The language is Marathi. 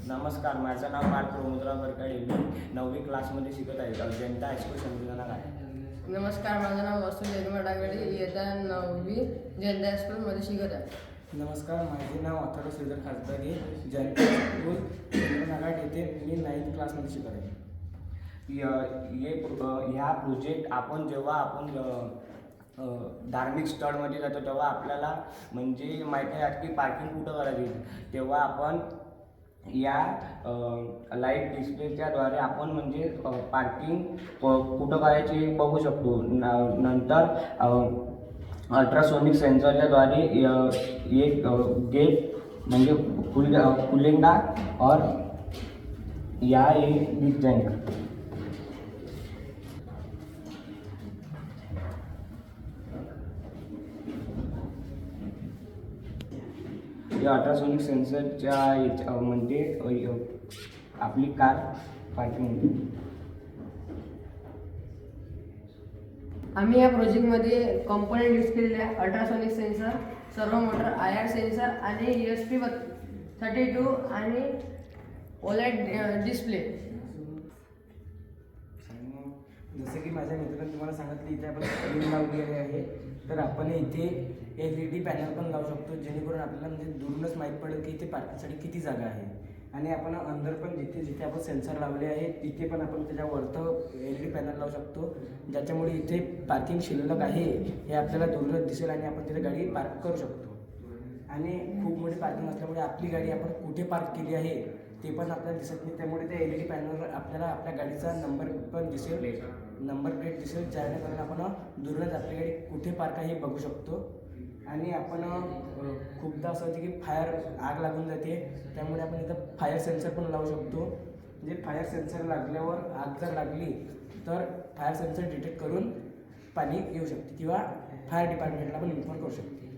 नमस्कार, माझं नाव पार्थ प्रमोदराव बरकाडे. मी 9वी क्लासमध्ये शिकत आहे. जनता हायस्कूल संविधानात आहे. नमस्कार, माझं नाव वासू जयकुमार डांगरे. इयत्ता 9वी जनता हायस्कूलमध्ये शिकत आहे. नमस्कार, माझे नाव अथर्व श्रीधर खासदार. जनता हायस्कूल संविधानात येथे मी 9th क्लासमध्ये शिकत आहे. ह्या प्रोजेक्ट जेव्हा आपण धार्मिक स्थळमध्ये जातो तेव्हा आपल्याला म्हणजे माहिती आहे की पार्किंग कुठं करायची. तेव्हा आपण या लाईट डिस्प्लेच्या द्वारे आपण म्हणजे पार्किंग कुठं करायची बघू शकतो. नंतर अल्ट्रासोनिक सेन्सरच्या द्वारे एक गेट म्हणजे खुलेगा और या एक दिख जाएगा. या अल्ट्रासोनिक सेन्सरच्या म्हणजे आपली कार पार्किंग. आम्ही या प्रोजेक्टमध्ये कंपोनंट यूज केलेले आहे. अल्ट्रासोनिक सेन्सर, सर्वो मोटर, IR सेन्सर आणि ESP32 आणि OLED डिस्प्ले. जसं की माझ्या मित्रांनी तुम्हाला सांगितलं, इथे आपण स्क्रीन लावलेली आहे. तर आपण इथे LED पॅनल पण लावू शकतो, जेणेकरून आपल्याला म्हणजे दुरूनच माहीत पडेल की इथे पार्किंगसाठी किती जागा आहे. आणि आपण अंदर पण जिथे आपण सेन्सर लावले आहे तिथे पण आपण त्याच्यावरतं LED पॅनल लावू शकतो, ज्याच्यामुळे इथे पार्किंग शिल्लक आहे हे आपल्याला दुरूनच दिसेल आणि आपण तिथे गाडी पार्क करू शकतो. आणि खूप मोठी पार्किंग असल्यामुळे आपली गाडी आपण कुठे पार्क केली आहे ते पण आपल्याला दिसत नाही. त्यामुळे त्या LED पॅनलवर आपल्याला आपल्या गाडीचा नंबर पण दिसेल, नंबर प्लेट दिसेल, ज्यानेकरून आपण दुरूनच आपली गाडी कुठे पार्क आहे हे बघू शकतो. आणि आपण खूपदा असं होते की आग लागून जाते, त्यामुळे आपण इथं फायर सेन्सर पण लावू शकतो. म्हणजे फायर सेन्सर लागल्यावर आग जर लागली तर फायर सेन्सर डिटेक्ट करून पाणी येऊ शकते किंवा फायर डिपार्टमेंटला पण इन्फॉर्म करू शकते.